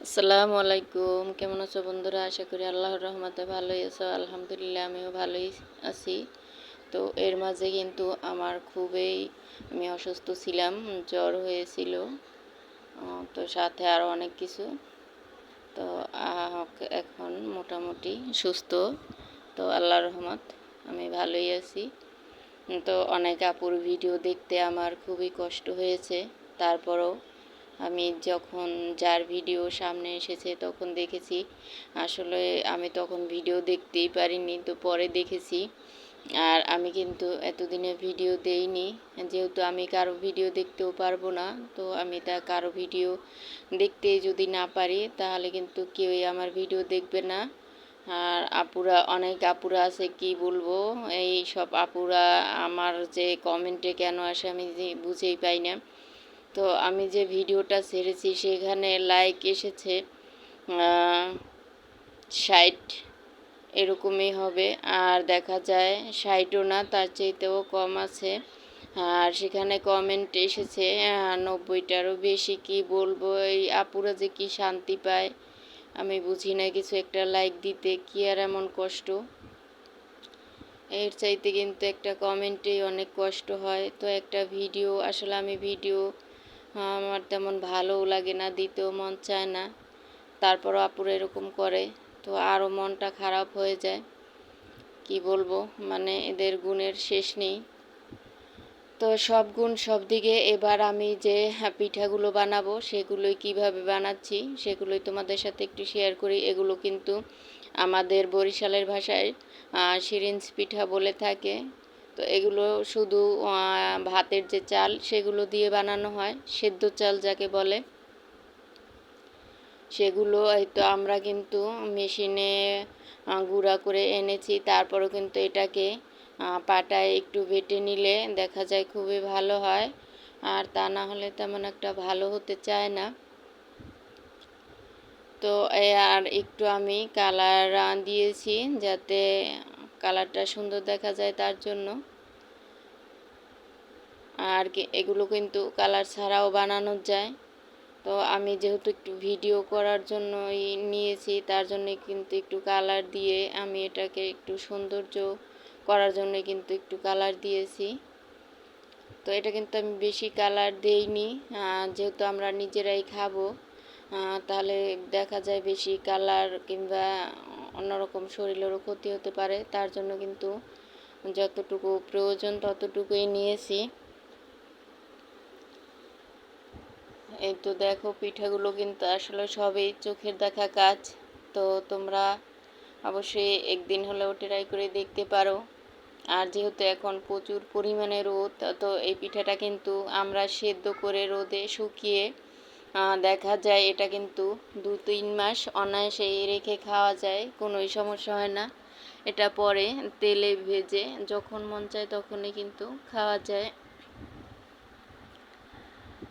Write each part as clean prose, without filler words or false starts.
আসসালামু আলাইকুম। কেমন আছো বন্ধুরা? আশা করি আল্লাহর রহমতে ভালোই আছো। আলহামদুলিল্লাহ আমিও ভালোই আছি। তো এর মাঝে কিন্তু আমার আমি অসুস্থ ছিলাম, জ্বর হয়েছিল। তো সাথে আরও অনেক কিছু। তো এখন মোটামুটি সুস্থ। তো আল্লাহর রহমত আমি ভালোই আছি। তো অনেক আপুর ভিডিও দেখতে আমার খুবই কষ্ট হয়েছে। তারপরও আমি যখন যার ভিডিও সামনে এসেছে তখন দেখেছি, আসলে আমি তখন ভিডিও দেখতেই পারিনি, তো পরে দেখেছি। আর আমি কিন্তু এতদিনে ভিডিও দেইনি, যেহেতু আমি কারো ভিডিও দেখতেও পারবো না। তো আমি কারো ভিডিও দেখতে যদি না পারি তাহলে কিন্তু কেউই আমার ভিডিও দেখবে না। আর অনেক আপুরা আছে, কি বলবো, এই সব আপুরা আমার যে কমেন্টে কেন আসে আমি বুঝেই পাই না। তো আমি যে ভিডিওটা ছেড়েছি সেখানে লাইক এসেছে 60, এরকমই হবে। আর দেখা যায় 60ও না, তার চাইতেও কম আছে। আর সেখানে কমেন্ট এসেছে 90টারও বেশি। কি বলবো, এই আপুরা যে কি শান্তি পায় আমি বুঝি না। কিছু একটা লাইক দিতে কি আর এমন কষ্ট? এর চাইতে কিন্তু একটা কমেন্টেই অনেক কষ্ট হয়। তো একটা ভিডিও, আসলে আমি ভিডিও আমার তেমন ভালোও লাগে না, দিতেও মন চায় না। তারপরও আপুরা এরকম করে, তো আরও মনটা খারাপ হয়ে যায়। কি বলবো, মানে এদের গুণের শেষ নেই। তো সব গুণ সব দিকে। এবার আমি যে পিঠাগুলো বানাবো সেগুলোই কিভাবে বানাচ্ছি সেগুলোই তোমাদের সাথে একটু শেয়ার করি। এগুলো কিন্তু আমাদের বরিশালের ভাষায় সিরিঞ্জ পিঠা বলে থাকে। তো এগুলো শুধু ভাতের যে চাল সেগুলো দিয়ে বানানো হয়, সেদ্ধ চাল যাকে বলে। সেগুলো হয়তো আমরা কিন্তু মেশিনে গুঁড়া করে এনেছি। তারপরেও কিন্তু এটাকে পাটায় একটু বেটে নিলে দেখা যায় খুবই ভালো হয়। আর তা না হলে তেমন একটা ভালো হতে চায় না। তো আর একটু আমি কালার দিয়েছি যাতে কালারটা সুন্দর দেখা যায়, তার জন্য। আর এগুলো কিন্তু কালার ছাড়াও বানানো যায়। তো আমি যেহেতু একটু ভিডিও করার জন্যই নিয়েছি, তার জন্য কিন্তু একটু কালার দিয়ে আমি এটাকে একটু সৌন্দর্য করার জন্য কিন্তু একটু কালার দিয়েছি। তো এটা কিন্তু আমি বেশি কালার দেইনি, যেহেতু আমরা নিজেরাই খাবো। তাহলে দেখা যায় বেশি কালার কিংবা অন্যরকম শরীরেরও ক্ষতি হতে পারে। তার জন্য কিন্তু যতটুকু প্রয়োজন ততটুকুই নিয়েছি। এই তো দেখো, পিঠাগুলো কিন্তু আসলে সবই চোখের দেখা কাজ। তো তোমরা অবশ্যই একদিন হলেও ট্রাই করে দেখতে পারো। আর যেহেতু এখন প্রচুর পরিমাণে রোদ, তো এই পিঠাটা কিন্তু আমরা সেদ্ধ করে রোদে শুকিয়ে দেখা যায় এটা কিন্তু 2-3 মাস অনায়াসেই রেখে খাওয়া যায়, কোনোই সমস্যা হয় না। এটা পরে তেলে ভেজে যখন মন চায় তখনই কিন্তু খাওয়া যায়।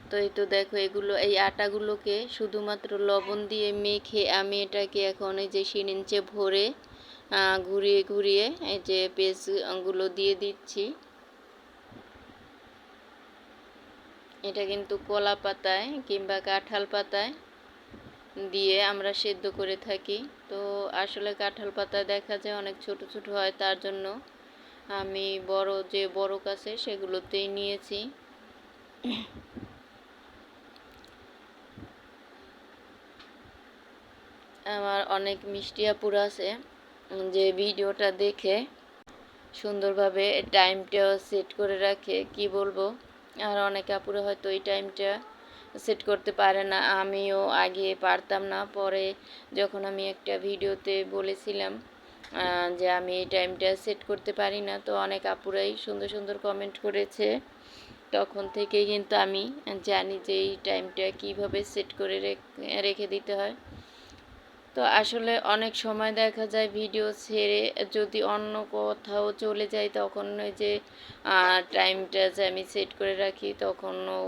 তো এই তো দেখো, এই আটাগুলোকে শুধুমাত্র লবণ দিয়ে মেখে আমি এটাকে এখন এই যে সিরিঞ্জে ভরে ঘুরিয়ে ঘুরিয়ে এই যে পেস্টগুলো দিয়ে দিচ্ছি। এটা কিন্তু কলা পাতায় কিংবা কাঁঠাল পাতায় দিয়ে আমরা সেদ্ধ করে থাকি। তো আসলে কাঁঠাল পাতায় দেখা যায় অনেক ছোট ছোট হয়, তার জন্য আমি যে বড় কাছে সেগুলোতেই নিয়েছি। আমার অনেক মিষ্টি আপুরা আছে যে ভিডিওটা দেখে সুন্দরভাবে টাইমটাও সেট করে রাখে, কি বলবো। আর অনেক আপুরা হয়তো এই টাইমটা সেট করতে পারে না। আমিও আগে পারতাম না, পরে যখন আমি একটা ভিডিওতে বলেছিলাম যে আমি এই টাইমটা সেট করতে পারি না, তো অনেক আপুরাই সুন্দর সুন্দর কমেন্ট করেছে। তখন থেকেই কিন্তু আমি জানি যে এই টাইমটা কীভাবে সেট করে রেখে দিতে হয়। তো আসলে অনেক সময় দেখা যায় ভিডিও ছেড়ে যদি অন্য কোথাও চলে যাই, তখন ওই যে টাইমটা যে আমি সেট করে রাখি তখনও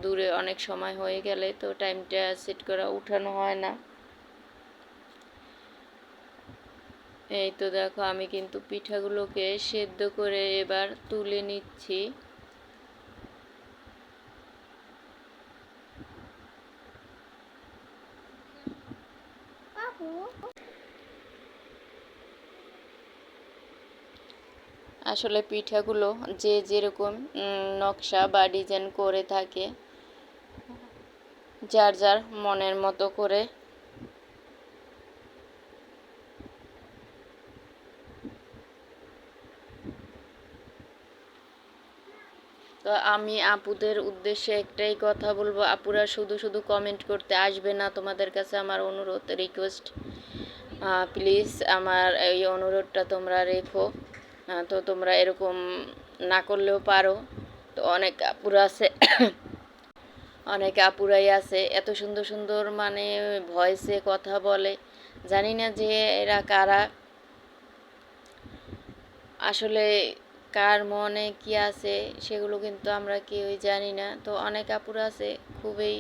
দূরে অনেক সময় হয়ে গেলে তো টাইমটা সেট করা উঠানো হয় না। এই তো দেখো, আমি কিন্তু পিঠাগুলোকে সেদ্ধ করে এবার তুলে নিচ্ছি। আসলে পিঠাগুলো যে যেরকম নকশা বা ডিজাইন করে থাকে, যার যার মনের মতো করে। তো আমি আপুদের উদ্দেশ্যে একটাই কথা বলবো, আপুরা শুধু শুধু কমেন্ট করতে আসবে না, তোমাদের কাছে আমার অনুরোধ, রিকোয়েস্ট, প্লিজ আমার এই অনুরোধটা তোমরা রেখো। তো তোমরা এরকম না করলেও পারো। তো অনেক আপুরা আছে অনেক আপুরাই আছে এত সুন্দর সুন্দর মানে ভয়েসে কথা বলে, জানি না যে এরা কারা, আসলে কার মনে কি আছে সেগুলো কিন্তু আমরা কেউই জানি না। তো অনেক আপুরা আছে খুবই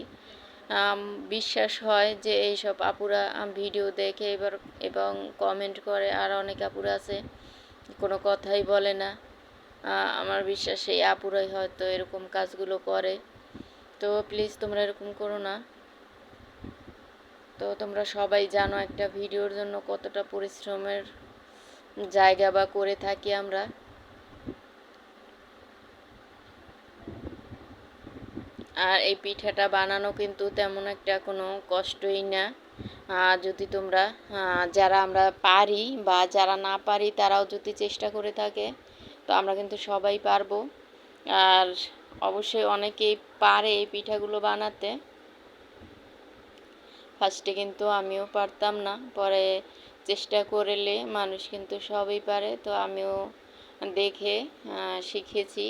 বিশ্বাস হয় যে এইসব আপুরা ভিডিও দেখে এবং কমেন্ট করে, আর অনেক আপুরা আছে কোনো কথাই বলে না। আমার বিশ্বাস এই আপুরাই হয়তো এরকম কাজগুলো করে। তো প্লিজ তোমরা এরকম করো না। তো তোমরা সবাই জানো একটা ভিডিওর জন্য কতটা পরিশ্রমের জায়গা বা করে থাকি আমরা। আর এই পিঠাটা বানানো কিন্তু তেমন একটা কোনো কষ্টই না। যদি তোমরা যারা আমরা পারি বা যারা না পারি তারাও যদি চেষ্টা করে থাকে, তো আমরা কিন্তু সবাই পারবো। আর অবশ্যই অনেকেই পারে এই পিঠাগুলো বানাতে। ফার্স্টে কিন্তু আমিও পারতাম না, পরে চেষ্টা করলে মানুষ কিন্তু সবই পারে। তো আমিও দেখে শিখেছি।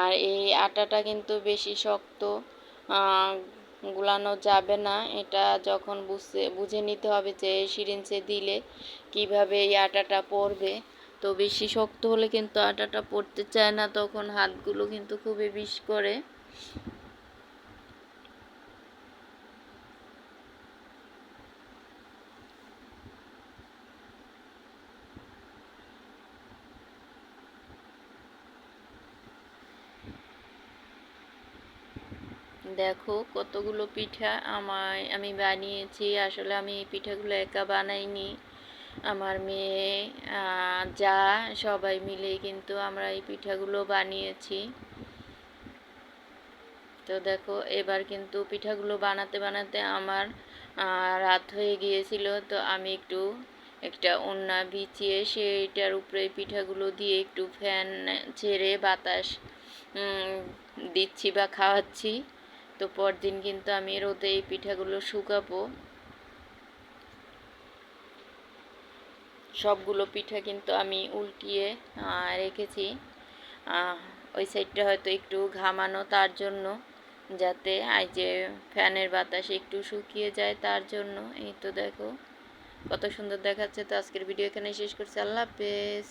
আর এই আটাটা কিন্তু বেশি শক্ত গুলানো যাবে না, এটা যখন বুঝে নিতে হবে যে সিরিঞ্জে দিলে কিভাবে এই আটাটা পড়বে। তো বেশি শক্ত হলে কিন্তু আটাটা পড়তে চায় না, তখন হাতগুলো কিন্তু খুবই বিষ করে। দেখো কতগুলো পিঠা আমি বানিয়েছি। আসলে আমি এই পিঠাগুলো একা বানাইনি, আমার মেয়ে যা সবাই মিলে কিন্তু আমরা এই পিঠাগুলো বানিয়েছি। তো দেখো এবার কিন্তু পিঠাগুলো বানাতে বানাতে আমার রাত হয়ে গিয়েছিল। তো আমি একটা ওড়না বিছিয়ে সেইটার উপরে পিঠাগুলো দিয়ে একটু ফ্যান ছেড়ে বাতাস দিচ্ছি বা খাওয়াচ্ছি। তো পরদিন কিন্তু আমি রোদে এই পিঠাগুলো শুকাবো। সবগুলো পিঠা কিন্তু আমি উল্টিয়ে রেখেছি। ওই সাইডটা হয়তো একটু ঘামানো, তার জন্য, যাতে এই যে ফ্যানের বাতাসে একটু শুকিয়ে যায়, তার জন্য। এই তো দেখো কত সুন্দর দেখাচ্ছে। তো আজকের ভিডিও এখানে শেষ করছি। আল্লাহ হাফেজ।